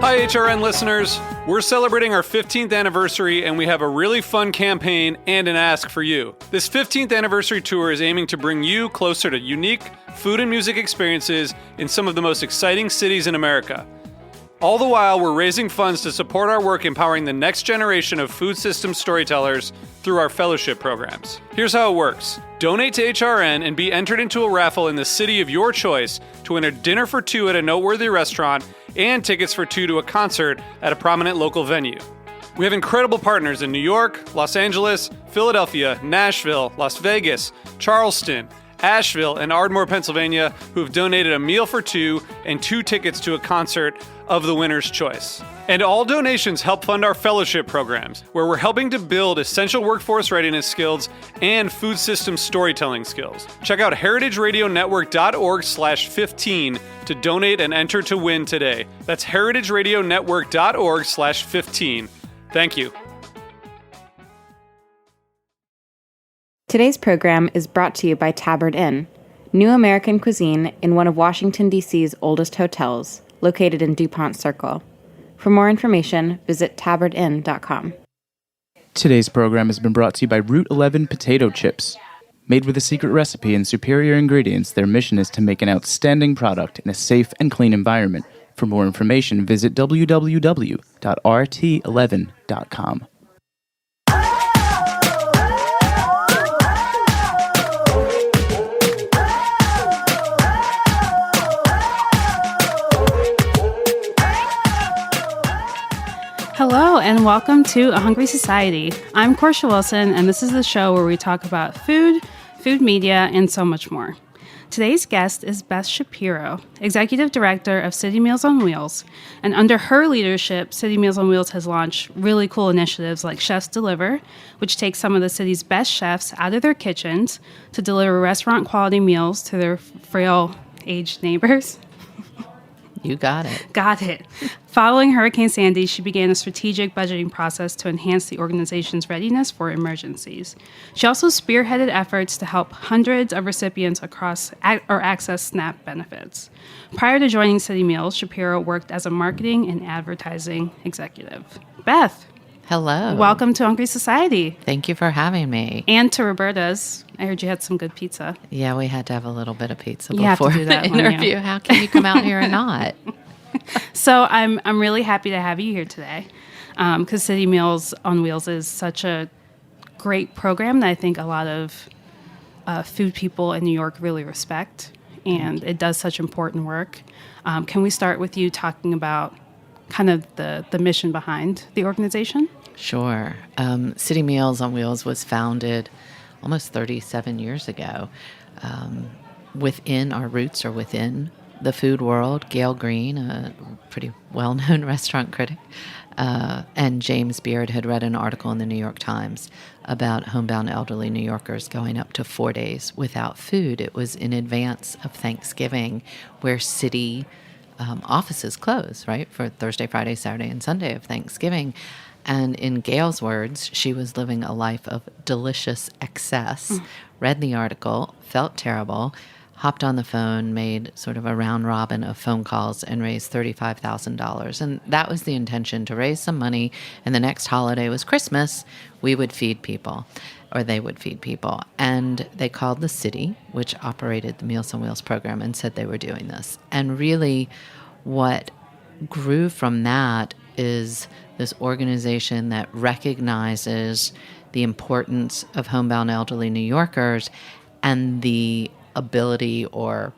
Hi, HRN listeners. We're celebrating our 15th anniversary, and we have a really fun campaign and an ask for you. This 15th anniversary tour is aiming to bring you closer to unique food and music experiences in some of the most exciting cities in America. All the while, we're raising funds to support our work empowering the next generation of food systems storytellers through our fellowship programs. Here's how it works. Donate to HRN and be entered into a raffle in the city of your choice to win a dinner for two at a noteworthy restaurant and tickets for two to a concert at a prominent local venue. We have incredible partners in New York, Los Angeles, Philadelphia, Nashville, Las Vegas, Charleston, Asheville, and Ardmore, Pennsylvania, who have donated a meal for two and two tickets to a concert of the winner's choice. And all donations help fund our fellowship programs, where we're helping to build essential workforce readiness skills and food system storytelling skills. Check out heritageradionetwork.org/15 to donate and enter to win today. That's heritageradionetwork.org/15. Thank you. Today's program is brought to you by Tabard Inn, new American cuisine in one of Washington, D.C.'s oldest hotels, located in DuPont Circle. For more information, visit tabardinn.com. Today's program has been brought to you by Route 11 Potato Chips. Made with a secret recipe and superior ingredients, their mission is to make an outstanding product in a safe and clean environment. For more information, visit www.rt11.com. Hello, and welcome to A Hungry Society. I'm Portia Wilson, and this is the show where we talk about food, food media, and so much more. Today's guest is Beth Shapiro, Executive Director of Citymeals on Wheels, and under her leadership, Citymeals on Wheels has launched really cool initiatives like Chefs Deliver, which takes some of the city's best chefs out of their kitchens to deliver restaurant-quality meals to their frail, aged neighbors. You got it. Got it. Following Hurricane Sandy, she began a strategic budgeting process to enhance the organization's readiness for emergencies. She also spearheaded efforts to help hundreds of recipients access SNAP benefits. Prior to joining Citymeals, Shapiro worked as a marketing and advertising executive. Beth. Hello. Welcome to Hungry Society. Thank you for having me. And to Roberta's. I heard you had some good pizza. Yeah, we had to have a little bit of pizza you before have to do that the interview. How can you come out here and not? So I'm really happy to have you here today because Citymeals on Wheels is such a great program that I think a lot of food people in New York really respect, and it does such important work. Can we start with you talking about kind of the mission behind the organization? Sure. Citymeals on Wheels was founded almost 37 years ago. Within our roots are within the food world. Gail Green, a pretty well-known restaurant critic, and James Beard had read an article in the New York Times about homebound elderly New Yorkers going up to 4 days without food. It was in advance of Thanksgiving, where city offices close, right, for Thursday, Friday, Saturday, and Sunday of Thanksgiving. And in Gail's words, she was living a life of delicious excess, read the article, felt terrible, hopped on the phone, made sort of a round robin of phone calls, and raised $35,000. And that was the intention, to raise some money. And the next holiday was Christmas. We would feed people, or they would feed people. And they called the city, which operated the Meals on Wheels program, and said they were doing this. And really what grew from that is this organization that recognizes the importance of homebound elderly New Yorkers and the ability, or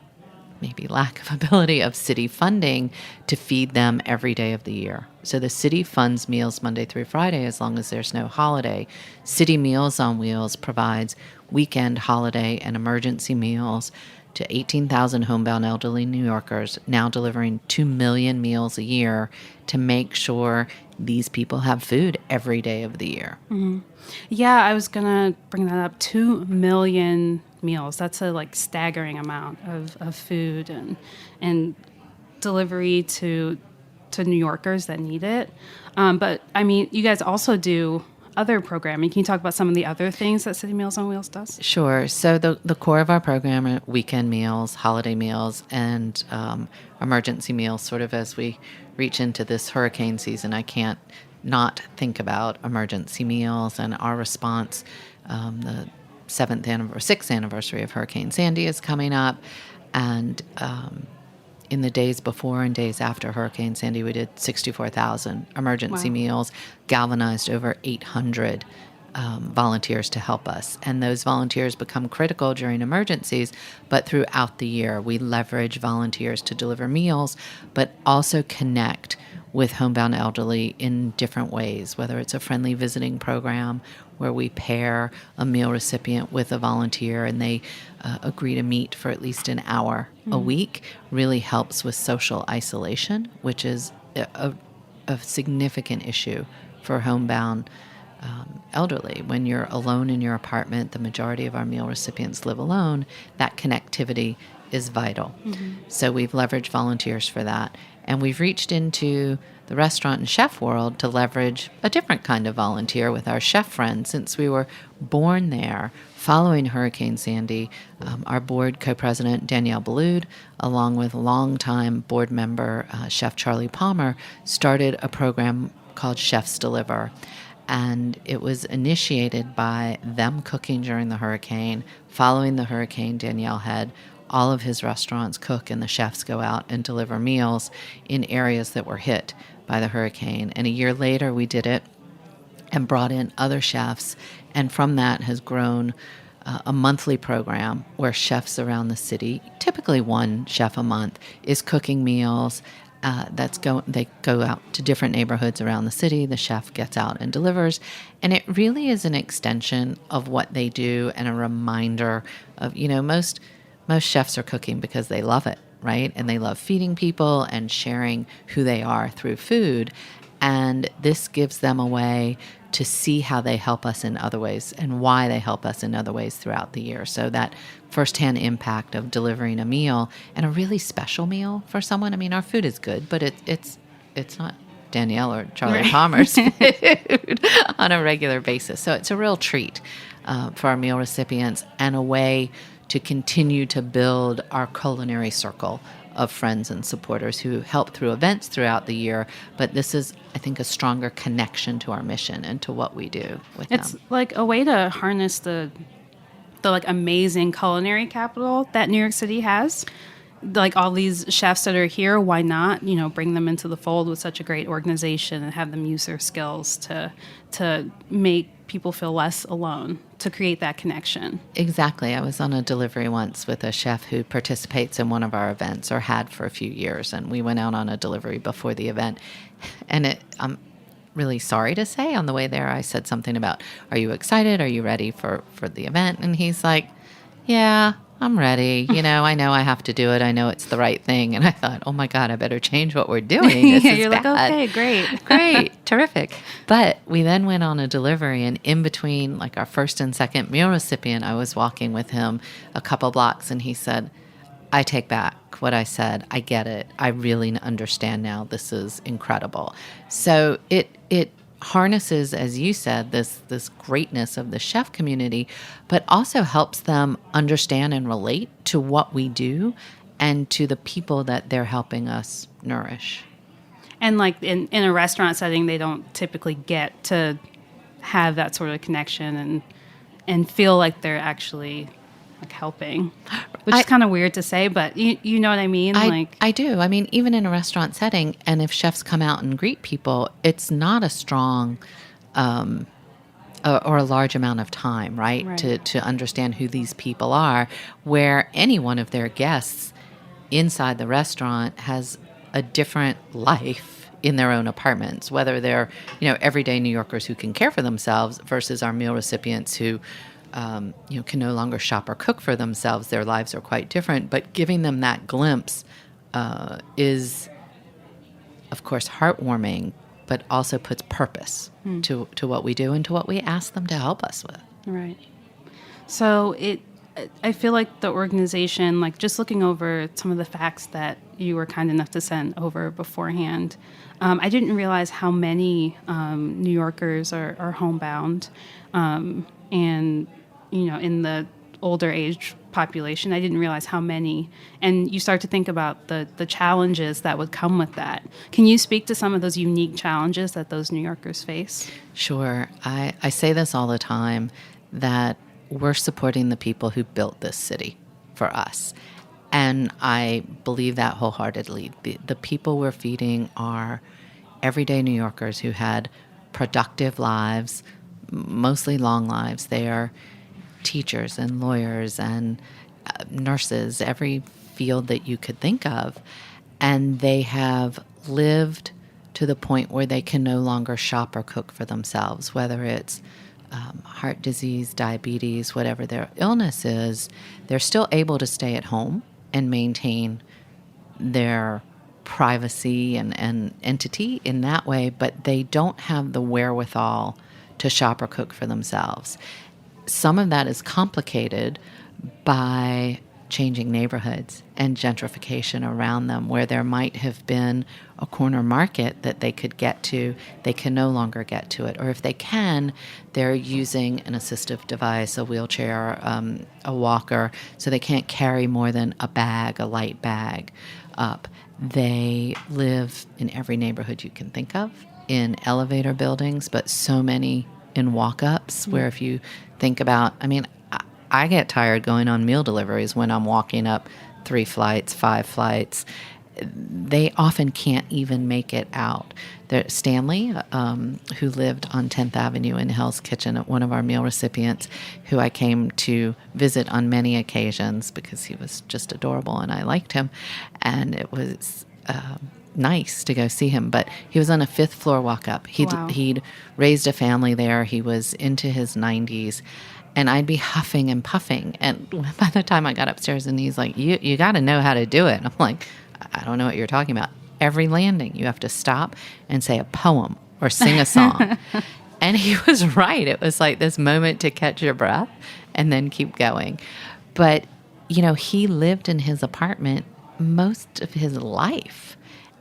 maybe lack of ability, of city funding to feed them every day of the year. So the city funds meals Monday through Friday as long as there's no holiday. Citymeals on Wheels provides weekend, holiday, and emergency meals to 18,000 homebound elderly New Yorkers, now delivering 2 million meals a year to make sure these people have food every day of the year. Mm-hmm. Yeah, I was going to bring that up. 2 million meals. That's a staggering amount of food and delivery to New Yorkers that need it. But I mean, you guys also do other programming. Can you talk about some of the other things that City Meals on Wheels does? Sure. So the core of our program are weekend meals, holiday meals, and emergency meals. Sort of as we reach into this hurricane season, I can't not think about emergency meals and our response. The 6th anniversary of Hurricane Sandy is coming up, and in the days before and days after Hurricane Sandy, we did 64,000 emergency meals, galvanized over 800 volunteers to help us. And those volunteers become critical during emergencies, but throughout the year, we leverage volunteers to deliver meals, but also connect with homebound elderly in different ways, whether it's a friendly visiting program where we pair a meal recipient with a volunteer and they agree to meet for at least an hour a week, really helps with social isolation, which is a significant issue for homebound elderly. When you're alone in your apartment, the majority of our meal recipients live alone, that connectivity is vital. So we've leveraged volunteers for that. And we've reached into the restaurant and chef world to leverage a different kind of volunteer with our chef friends. Since we were born there following Hurricane Sandy, our board co-president, Danielle Ballud, along with longtime board member, Chef Charlie Palmer, started a program called Chefs Deliver. And it was initiated by them cooking during the hurricane. Following the hurricane, Danielle had all of his restaurants cook and the chefs go out and deliver meals in areas that were hit by the hurricane. And a year later, we did it and brought in other chefs. And from that has grown a monthly program where chefs around the city, typically one chef a month, is cooking meals. They go out to different neighborhoods around the city. The chef gets out and delivers. And it really is an extension of what they do and a reminder of, most chefs are cooking because they love it, right? And they love feeding people and sharing who they are through food. And this gives them a way to see how they help us in other ways and why they help us in other ways throughout the year. So that firsthand impact of delivering a meal, and a really special meal for someone. I mean, our food is good, but it's not Danielle or Charlie Palmer's food on a regular basis. So it's a real treat for our meal recipients and a way to continue to build our culinary circle of friends and supporters who help through events throughout the year. But this is, I think, a stronger connection to our mission and to what we do with them. It's like a way to harness the like amazing culinary capital that New York City has. Like all these chefs that are here, why not, bring them into the fold with such a great organization and have them use their skills to make people feel less alone, to create that connection. Exactly. I was on a delivery once with a chef who participates in one of our events, or had for a few years, and we went out on a delivery before the event. And I'm really sorry to say, on the way there, I said something about, "Are you excited? Are you ready for the event?" And he's like, "Yeah, I'm ready. I know I have to do it. I know it's the right thing." And I thought, oh my God, I better change what we're doing. This is you're bad. Like, okay, great. Great, terrific. But we then went on a delivery, and in between like our first and second meal recipient, I was walking with him a couple blocks, and he said, "I take back what I said. I get it. I really understand now. This is incredible." So it harnesses, as you said, this greatness of the chef community, but also helps them understand and relate to what we do and to the people that they're helping us nourish. And like in a restaurant setting, they don't typically get to have that sort of connection and feel like they're actually like helping, which is kind of weird to say, but you know what I mean? I do. I mean, even in a restaurant setting, and if chefs come out and greet people, it's not a strong or a large amount of time, right? To understand who these people are, where any one of their guests inside the restaurant has a different life in their own apartments, whether they're, everyday New Yorkers who can care for themselves versus our meal recipients who can no longer shop or cook for themselves. Their lives are quite different, but giving them that glimpse is, of course, heartwarming, but also puts purpose to what we do and to what we ask them to help us with. Right. So I feel like the organization, like just looking over some of the facts that you were kind enough to send over beforehand, I didn't realize how many New Yorkers are homebound. And, in the older age population, I didn't realize how many. And you start to think about the challenges that would come with that. Can you speak to some of those unique challenges that those New Yorkers face? Sure. I say this all the time, that we're supporting the people who built this city for us. And I believe that wholeheartedly. The people we're feeding are everyday New Yorkers who had productive lives, mostly long lives. They are teachers and lawyers and nurses, every field that you could think of. And they have lived to the point where they can no longer shop or cook for themselves, whether it's heart disease, diabetes, whatever their illness is. They're still able to stay at home and maintain their privacy and entity in that way, but they don't have the wherewithal to shop or cook for themselves. Some of that is complicated by changing neighborhoods and gentrification around them, where there might have been a corner market that they could get to, they can no longer get to it. Or if they can, they're using an assistive device, a wheelchair, a walker, so they can't carry more than a light bag up. They live in every neighborhood you can think of, in elevator buildings, but so many in walk-ups, where if you think about, I get tired going on meal deliveries when I'm walking up 3 flights, 5 flights. They often can't even make it out. Stanley, who lived on 10th Avenue in Hell's Kitchen, one of our meal recipients, who I came to visit on many occasions because he was just adorable and I liked him. And it was nice to go see him. But he was on a 5th floor walk-up. He'd raised a family there. He was into his 90s. And I'd be huffing and puffing. And by the time I got upstairs, and he's like, you got to know how to do it. And I'm like, I don't know what you're talking about. Every landing, you have to stop and say a poem or sing a song. And he was right. It was like this moment to catch your breath and then keep going. But, he lived in his apartment most of his life.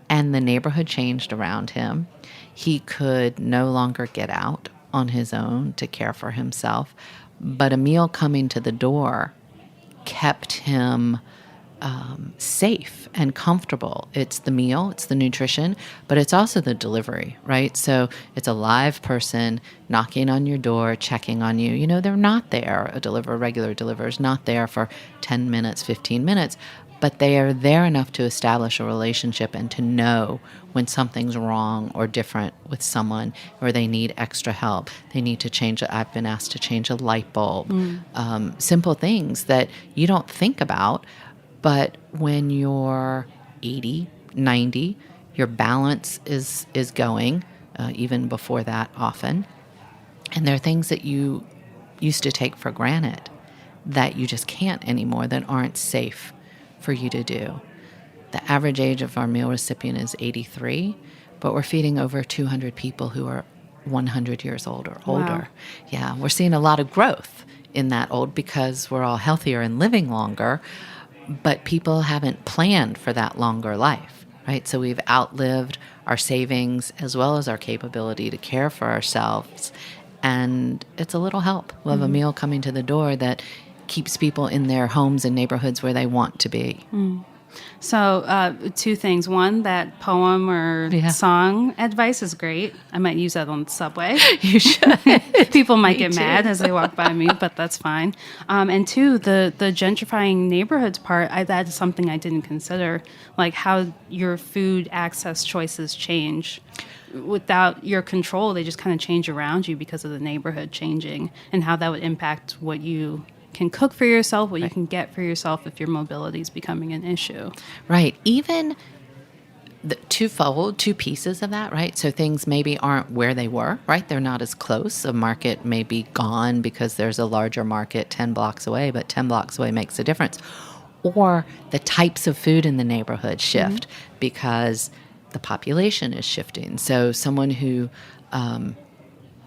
And the neighborhood changed around him. He could no longer get out on his own to care for himself. But a meal coming to the door kept him safe and comfortable. It's the meal, it's the nutrition, but it's also the delivery, right? So it's a live person knocking on your door, checking on you. They're not there. A regular deliverer is not there for 10 minutes, 15 minutes, but they are there enough to establish a relationship and to know when something's wrong or different with someone, or they need extra help. They need to change. I've been asked to change a light bulb. Simple things that you don't think about, but when you're 80, 90, your balance is going, even before that often. And there are things that you used to take for granted that you just can't anymore, that aren't safe for you to do. The average age of our meal recipient is 83, but we're feeding over 200 people who are 100 years old or older. Wow. Yeah, we're seeing a lot of growth in that old because we're all healthier and living longer, but people haven't planned for that longer life, right? So we've outlived our savings as well as our capability to care for ourselves, and it's a little help. We'll have a meal coming to the door that keeps people in their homes and neighborhoods where they want to be. So 2 things. One, that poem or song advice is great. I might use that on the subway. You should. People might get mad as they walk by me, but that's fine. And 2, the gentrifying neighborhoods part, that is something I didn't consider, like how your food access choices change. Without your control, they just kind of change around you because of the neighborhood changing, and how that would impact what you can cook for yourself, what you can get for yourself if your mobility is becoming an issue. Right. Even the twofold, 2 pieces of that, right? So things maybe aren't where they were, right? They're not as close. A market may be gone because there's a larger market 10 blocks away, but 10 blocks away makes a difference. Or the types of food in the neighborhood shift because the population is shifting. So someone who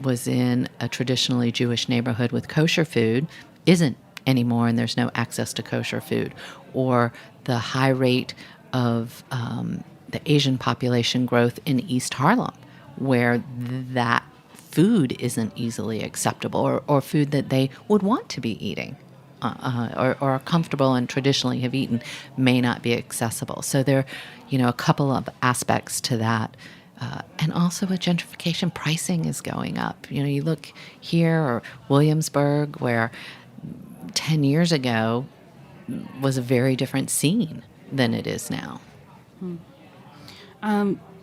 was in a traditionally Jewish neighborhood with kosher food isn't anymore and there's no access to kosher food, or the high rate of the Asian population growth in East Harlem, where that food isn't easily acceptable, or food that they would want to be eating or are comfortable and traditionally have eaten may not be accessible. So there are, a couple of aspects to that. And also with gentrification, pricing is going up. You look here or Williamsburg, where 10 years ago was a very different scene than it is now.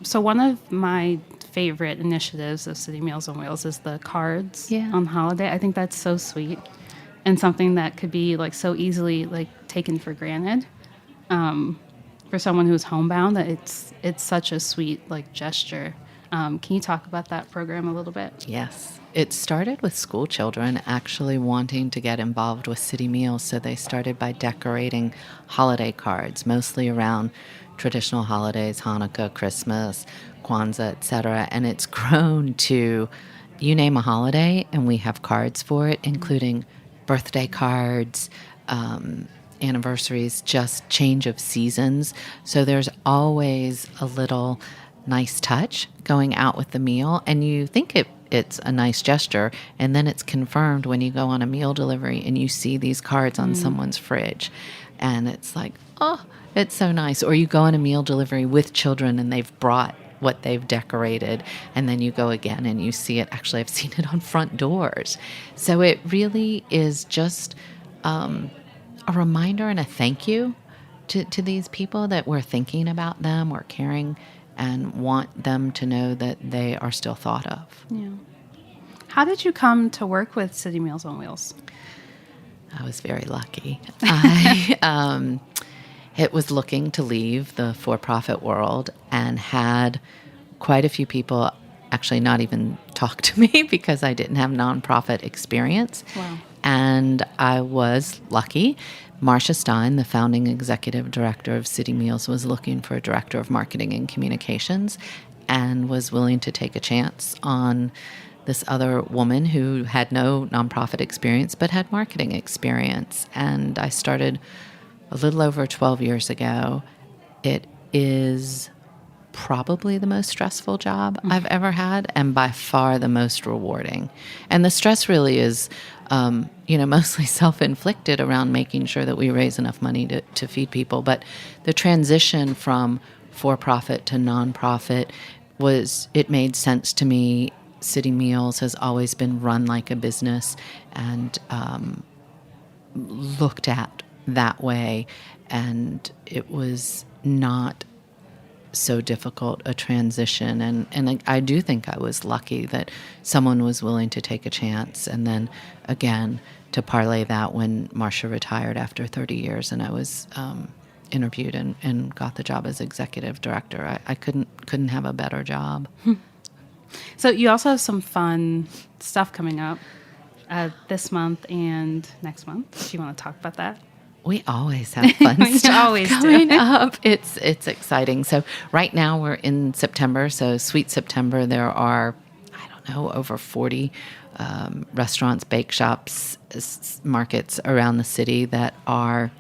So one of my favorite initiatives of City Meals on Wheels is the cards on holiday. I think that's so sweet and something that could be like so easily like taken for granted. For someone who's homebound, that it's such a sweet like gesture. Can you talk about that program a little bit? Yes. It started with school children actually wanting to get involved with City Meals, so they started by decorating holiday cards, mostly around traditional holidays, Hanukkah, Christmas, Kwanzaa, etc. And it's grown to, you name a holiday, and we have cards for it, including birthday cards, anniversaries, just change of seasons. So there's always a little nice touch going out with the meal, and you think it's a nice gesture, and then it's confirmed when you go on a meal delivery and you see these cards on someone's fridge, and it's like, oh, it's so nice. Or you go on a meal delivery with children and they've brought what they've decorated, and then you go again and you see it. Actually, I've seen it on front doors. So it really is just a reminder and a thank you to these people, that we're thinking about them, we're caring, and want them to know that they are still thought of. Yeah. How did you come to work with City Meals on Wheels? I was very lucky. It was looking to leave the for-profit world, and had quite a few people actually not even talk to me because I didn't have nonprofit experience. Wow. And I was lucky. Marcia Stein, the founding executive director of City Meals, was looking for a director of marketing and communications, and was willing to take a chance on this other woman who had no nonprofit experience but had marketing experience. And I started a little over 12 years ago. It is probably the most stressful job I've ever had, and by far the most rewarding. And the stress really is, mostly self-inflicted around making sure that we raise enough money to feed people. But the transition from for-profit to nonprofit it made sense to me. City Meals has always been run like a business and looked at that way, and it was not so difficult a transition, and I do think I was lucky that someone was willing to take a chance. And then again, to parlay that, when Marcia retired after 30 years and I was interviewed and got the job as executive director, I couldn't have a better job. So you also have some fun stuff coming up this month and next month. Do you want to talk about that? We always have fun stuff always coming up. It's exciting. So right now we're in September. So Sweet September, there are, over 40 restaurants, bake shops, markets around the city that are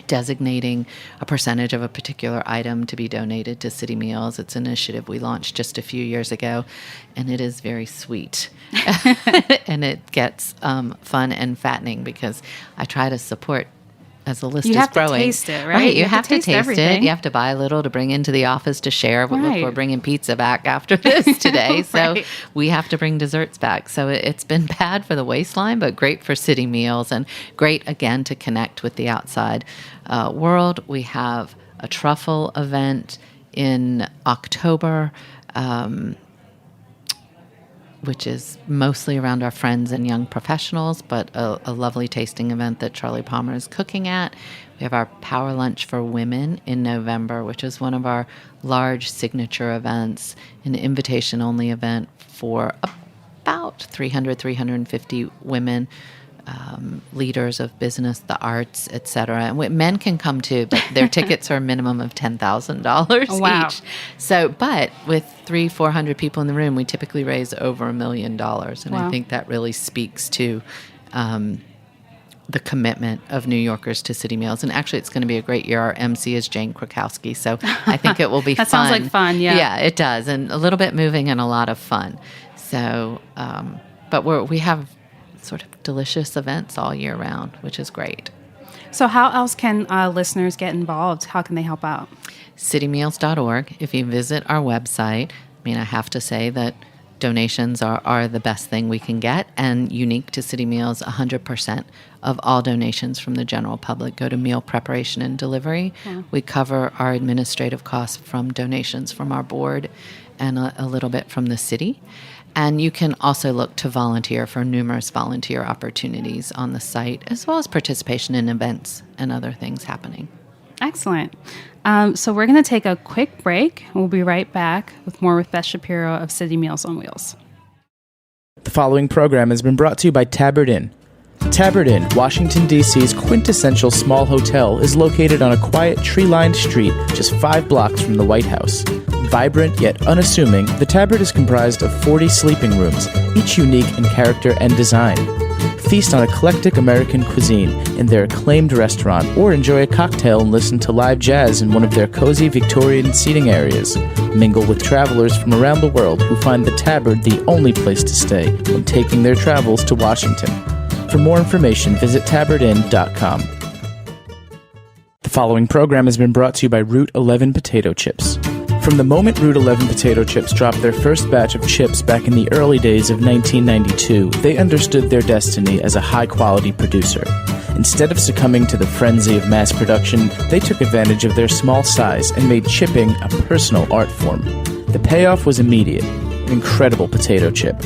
designating a percentage of a particular item to be donated to City Meals. It's an initiative we launched just a few years ago, and it is very sweet. And it gets fun and fattening, because I try to support as the list is growing. You have to taste it, right? You have to taste everything. it. You have to buy a little to bring into the office to share. But look, Right. we're bringing pizza back after this today, so Right. we have to bring desserts back. So it's been bad for the waistline, but great for City Meals, and great, again, to connect with the outside world. We have a truffle event in October, which is mostly around our friends and young professionals, but a lovely tasting event that Charlie Palmer is cooking at. We have our Power Lunch for Women in November, which is one of our large signature events, an invitation-only event for about 350 women, leaders of business, the arts, etc. And men can come too, but their tickets are a minimum of $10,000 Wow. each. So, but with 300-400 people in the room, we typically raise over $1 million. And Wow. I think that really speaks to the commitment of New Yorkers to City Meals. And actually, it's going to be a great year. Our MC is Jane Krakowski, so I think it will be That fun. sounds like fun, yeah. Yeah, it does, and a little bit moving and a lot of fun. So, but we have sort of delicious events all year round, which is great. So how else can listeners get involved? How can they help out? Citymeals.org. If you visit our website, I have to say that donations are the best thing we can get, and unique to City Meals, 100% of all donations from the general public go to meal preparation and delivery. Yeah. We cover our administrative costs from donations from our board and a little bit from the city. And you can also look to volunteer for numerous volunteer opportunities on the site, as well as participation in events and other things happening. Excellent. So we're going to take a quick break. We'll be right back with more with Beth Shapiro of City Meals on Wheels. The following program has been brought to you by Tabard Inn. Tabard Inn, Washington, D.C.'s quintessential small hotel, is located on a quiet, tree-lined street just 5 blocks from the White House. Vibrant yet unassuming, the Tabard is comprised of 40 sleeping rooms, each unique in character and design. Feast on eclectic American cuisine in their acclaimed restaurant, or enjoy a cocktail and listen to live jazz in one of their cozy Victorian seating areas. Mingle with travelers from around the world who find the Tabard the only place to stay when taking their travels to Washington. For more information, visit tabardinn.com. The following program has been brought to you by Route 11 Potato Chips. From the moment Route 11 Potato Chips dropped their first batch of chips back in the early days of 1992, they understood their destiny as a high-quality producer. Instead of succumbing to the frenzy of mass production, they took advantage of their small size and made chipping a personal art form. The payoff was immediate: an incredible potato chip.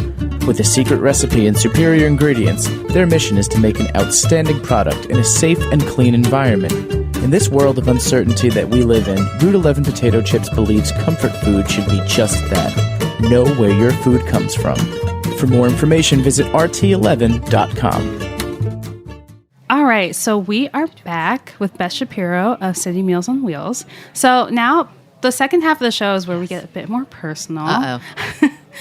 With a secret recipe and superior ingredients, their mission is to make an outstanding product in a safe and clean environment. In this world of uncertainty that we live in, Route 11 Potato Chips believes comfort food should be just that. Know where your food comes from. For more information, visit rt11.com. All right, so we are back with Beth Shapiro of City Meals on Wheels. So now the second half of the show is where we get a bit more personal. Uh-oh.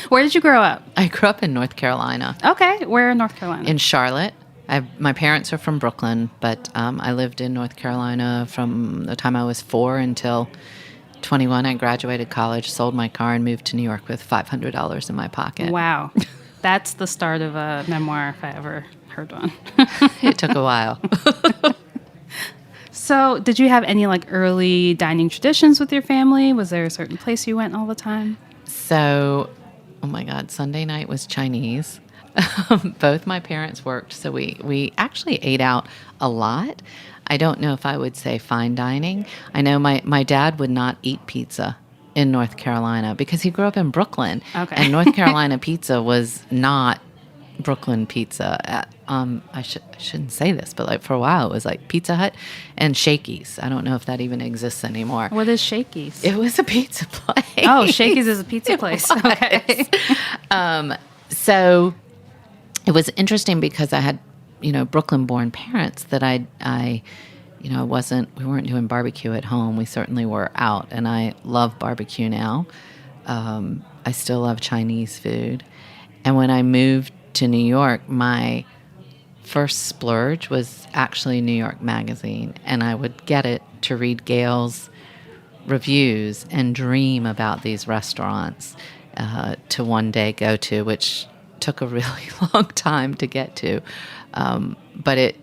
Where did you grow up? I grew up in North Carolina. Okay, where in North Carolina? In Charlotte. My parents are from Brooklyn, but I lived in North Carolina from the time I was 4 until 21. I graduated college, sold my car, and moved to New York with $500 in my pocket. Wow. That's the start of a memoir, if I ever heard one. It took a while. So did you have any early dining traditions with your family? Was there a certain place you went all the time? So, oh my God, Sunday night was Chinese. Both my parents worked, so we actually ate out a lot. I don't know if I would say fine dining. I know my dad would not eat pizza in North Carolina because he grew up in Brooklyn. Okay. And North Carolina pizza was not Brooklyn pizza. I shouldn't say this, but for a while it was Pizza Hut and Shakey's. I don't know if that even exists anymore. What is Shakey's? It was a pizza place. Oh, Shakey's is a pizza place. Okay. So it was interesting because I had, Brooklyn-born parents that we weren't doing barbecue at home. We certainly were out, and I love barbecue now. I still love Chinese food. And when I moved to New York, my first splurge was actually New York Magazine, and I would get it to read Gail's reviews and dream about these restaurants to one day go to, which took a really long time to get to. But it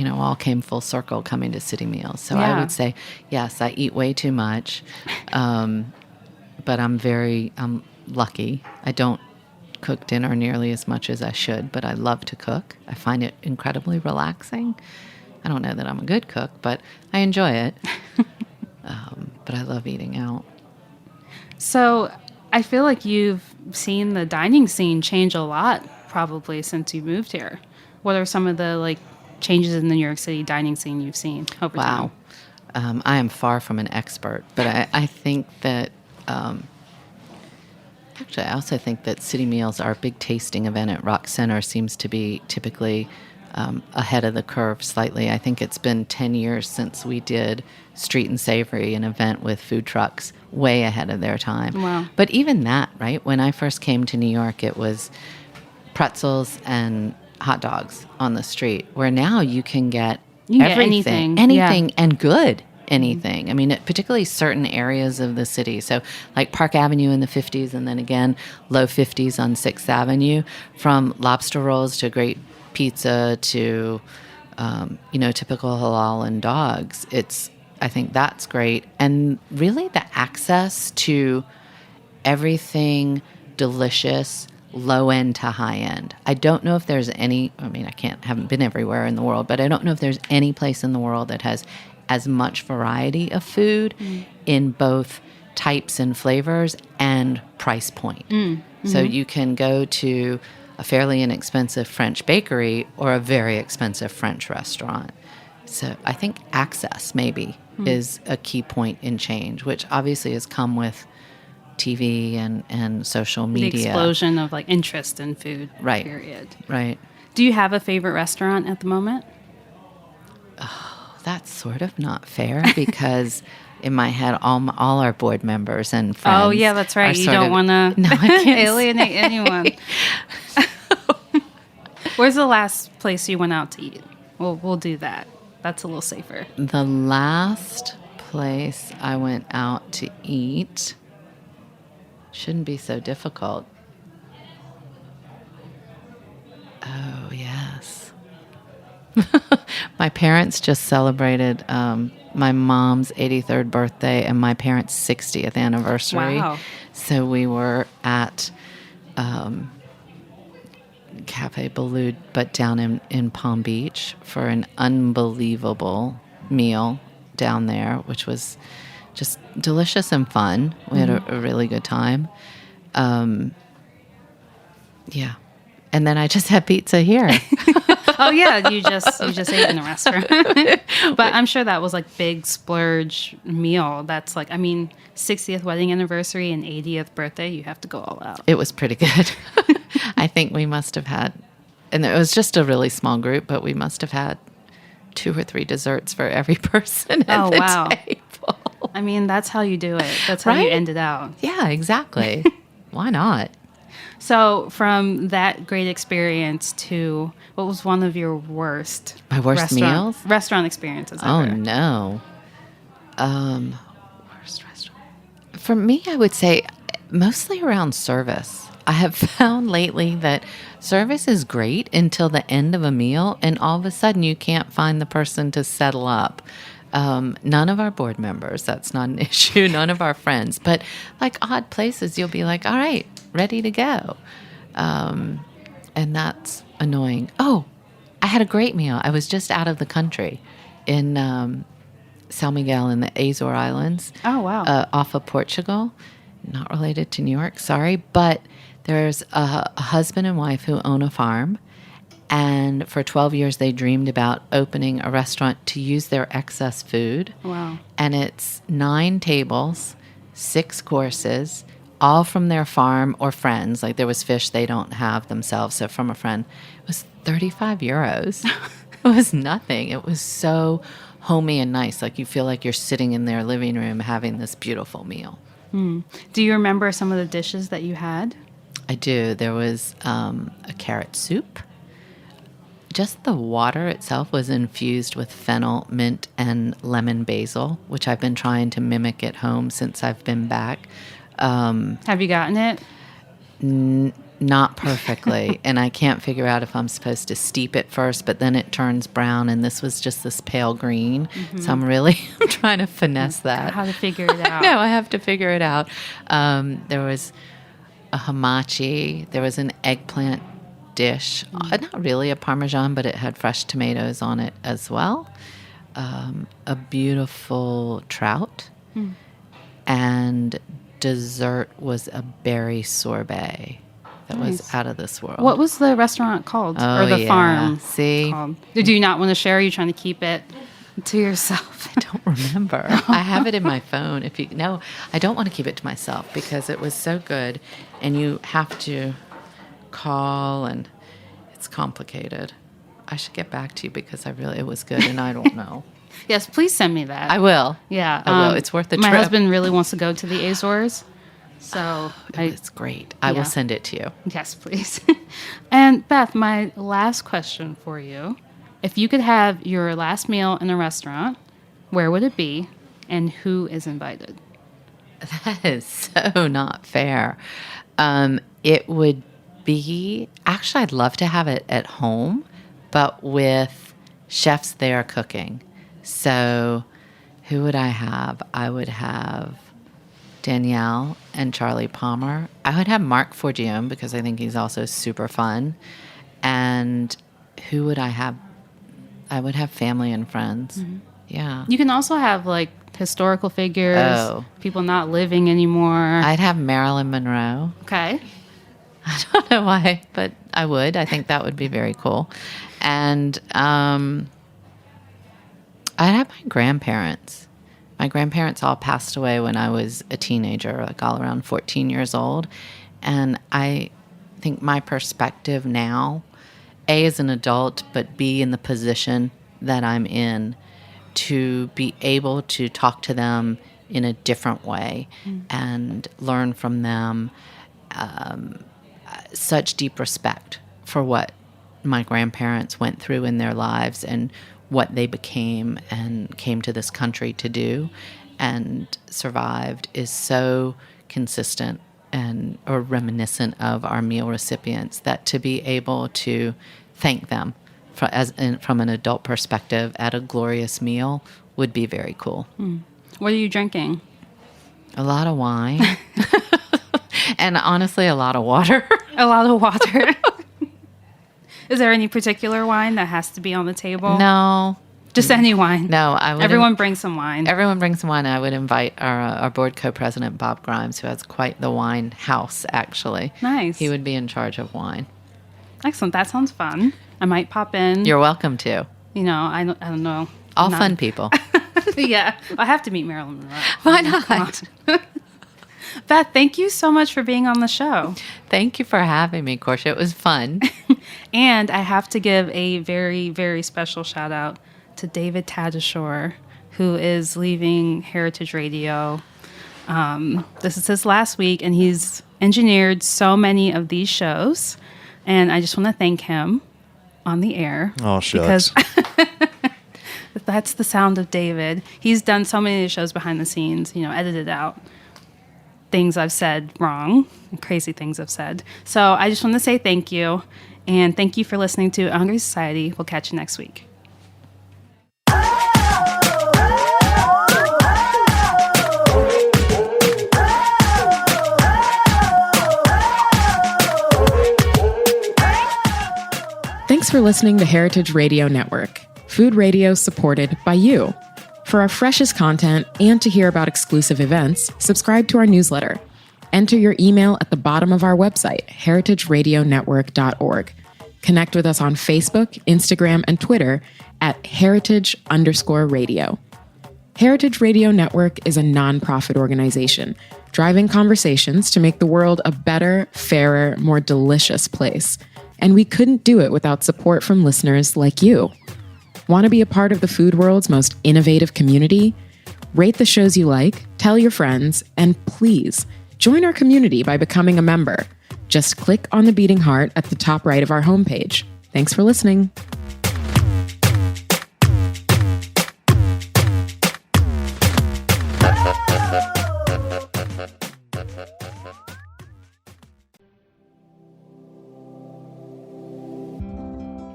all came full circle coming to City Meals. So yeah. I would say, yes, I eat way too much, but I'm lucky. I don't cook dinner nearly as much as I should, but I love to cook. I find it incredibly relaxing. I don't know that I'm a good cook, but I enjoy it. But I love eating out. So I feel like you've seen the dining scene change a lot probably since you moved here. What are some of the changes in the New York City dining scene you've seen over time? Wow. I am far from an expert, but I think that actually, I also think that City Meals, our big tasting event at Rock Center, seems to be typically ahead of the curve slightly. I think it's been 10 years since we did Street and Savory, an event with food trucks, way ahead of their time. Wow. But even that, right? When I first came to New York, it was pretzels and hot dogs on the street, where now you can get You can get everything, anything. and good anything. I mean, particularly certain areas of the city. So like Park Avenue in the 50s, and then again, low 50s on 6th Avenue, from lobster rolls to great pizza to, typical halal and dogs. I think that's great. And really the access to everything delicious, low end to high end. I don't know if there's any, haven't been everywhere in the world, but I don't know if there's any place in the world that has as much variety of food in both types and flavors and price point. So you can go to a fairly inexpensive French bakery or a very expensive French restaurant. So I think access maybe is a key point in change, which obviously has come with TV and social media. The explosion of like interest in food, Right. period. Right. Do you have a favorite restaurant at the moment? That's sort of not fair because in my head, all our board members and friends. Oh, yeah, that's right. are You sort don't of- want to No, I can't alienate anyone. Where's the last place you went out to eat? We'll do that. That's a little safer. The last place I went out to eat shouldn't be so difficult. Oh, yes. My parents just celebrated my mom's 83rd birthday and my parents' 60th anniversary. Wow. So we were at Cafe Balud, but down in Palm Beach for an unbelievable meal down there, which was just delicious and fun. We had a really good time. Yeah. And then I just had pizza here. Oh yeah, you just ate in a restaurant. But I'm sure that was like big splurge meal. That's like, 60th wedding anniversary and 80th birthday, you have to go all out. It was pretty good. I think we must have had, and it was just a really small group, but we must have had 2 or 3 desserts for every person at the table. That's how you do it. That's how you Right? end it out. Yeah, exactly. Why not? So from that great experience to what was one of your worst My worst meals? restaurant experiences Oh, ever? no. Worst restaurant. For me, I would say mostly around service. I have found lately that service is great until the end of a meal, and all of a sudden you can't find the person to settle up. None of our board members, that's not an issue, none of our friends, but like odd places, you'll be like, all right, ready to go. And that's annoying. Oh, I had a great meal. I was just out of the country in San Miguel in the Azore Islands. Oh, wow. Off of Portugal. Not related to New York, sorry. But there's a husband and wife who own a farm. And for 12 years, they dreamed about opening a restaurant to use their excess food. Wow. And it's 9 tables, 6 courses, all from their farm or friends. Like there was fish they don't have themselves, so from a friend. It was 35 euros. It was nothing. It was so homey and nice. Like you feel like you're sitting in their living room having this beautiful meal. Do you remember some of the dishes that you had? I do. There was a carrot soup. Just the water itself was infused with fennel, mint, and lemon basil, which I've been trying to mimic at home since I've been back. Have you gotten it? Not perfectly, and I can't figure out if I'm supposed to steep it first, but then it turns brown, and this was just this pale green. So I'm trying to finesse that. How to figure it out. No, I have to figure it out. There was a hamachi. There was an eggplant dish. Not really a Parmesan, but it had fresh tomatoes on it as well. A beautiful trout. And dessert was a berry sorbet that was out of this world. What was the restaurant called? Oh, or the yeah. farm See? called? Do you not want to share? Are you trying to keep it to yourself? I don't remember. I have it in my phone. I don't want to keep it to myself because it was so good, and you have to call, and it's complicated. I should get back to you because it was good, and I don't know. Yes, please send me that. I will. Yeah. I will. It's worth the My trip. husband really wants to go to the Azores. So It's great. I will send it to you. Yes, please. And Beth, my last question for you. If you could have your last meal in a restaurant, where would it be and who is invited? That is so not fair. It would be, actually, I'd love to have it at home, but with chefs there cooking. So who would I have? I would have Danielle and Charlie Palmer. I would have Mark Forgione because I think he's also super fun. And who would I have? I would have family and friends. Mm-hmm. Yeah. You can also have like historical figures, people not living anymore. I'd have Marilyn Monroe. Okay. I don't know why, but I would. I think that would be very cool. And I'd have my grandparents. My grandparents all passed away when I was a teenager, like all around 14 years old. And I think my perspective now, A, as an adult, but B, in the position that I'm in, to be able to talk to them in a different way and learn from them such deep respect for what my grandparents went through in their lives and what they became and came to this country to do and survived is so consistent and or reminiscent of our meal recipients that to be able to thank them from an adult perspective at a glorious meal would be very cool. What are you drinking? A lot of wine. And honestly, a lot of water. A lot of water. Is there any particular wine that has to be on the table? No. Just any wine? No. Everyone brings some wine. Everyone brings some wine. I would invite our board co-president, Bob Grimes, who has quite the wine house, actually. Nice. He would be in charge of wine. Excellent. That sounds fun. I might pop in. You're welcome to. You know, I don't know. All fun people. Yeah. I have to meet Marilyn Monroe. Why not? Beth, thank you so much for being on the show. Thank you for having me, Corsha. It was fun. And I have to give a very, very special shout out to David Tadashore, who is leaving Heritage Radio. This is his last week, and he's engineered so many of these shows. And I just want to thank him on the air. Oh, shucks. Because that's the sound of David. He's done so many of the shows behind the scenes, edited out things I've said wrong, crazy things I've said. So I just want to say thank you, and thank you for listening to A Hungry Society. We'll catch you next week. Thanks for listening to Heritage Radio Network, food radio supported by you. For our freshest content and to hear about exclusive events, subscribe to our newsletter. Enter your email at the bottom of our website, heritageradionetwork.org. Connect with us on Facebook, Instagram, and Twitter at heritage_radio. Heritage Radio Network is a nonprofit organization driving conversations to make the world a better, fairer, more delicious place. And we couldn't do it without support from listeners like you. Want to be a part of the food world's most innovative community? Rate the shows you like, tell your friends, and please join our community by becoming a member. Just click on the beating heart at the top right of our homepage. Thanks for listening.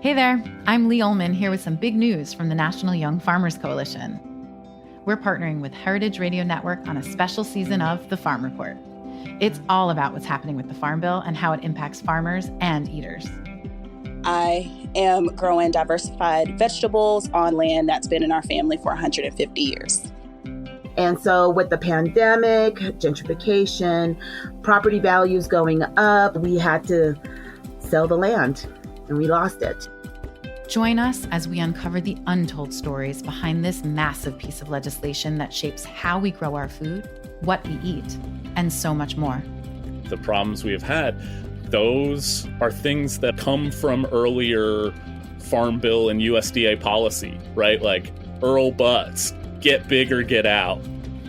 Hey there, I'm Lee Ullman here with some big news from the National Young Farmers Coalition. We're partnering with Heritage Radio Network on a special season of The Farm Report. It's all about what's happening with the Farm Bill and how it impacts farmers and eaters. I am growing diversified vegetables on land that's been in our family for 150 years. And so with the pandemic, gentrification, property values going up, we had to sell the land and we lost it. Join us as we uncover the untold stories behind this massive piece of legislation that shapes how we grow our food, what we eat, and so much more. The problems we have had, those are things that come from earlier Farm Bill and USDA policy, right? Like Earl Butts, get big or get out.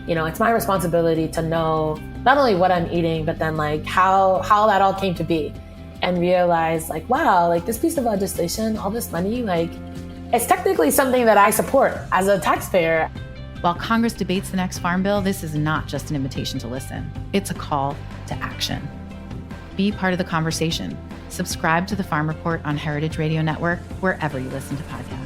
It's my responsibility to know not only what I'm eating, but then like how that all came to be. and realize like, wow, like this piece of legislation, all this money, like it's technically something that I support as a taxpayer. While Congress debates the next farm bill, this is not just an invitation to listen. It's a call to action. Be part of the conversation. Subscribe to the Farm Report on Heritage Radio Network, wherever you listen to podcasts.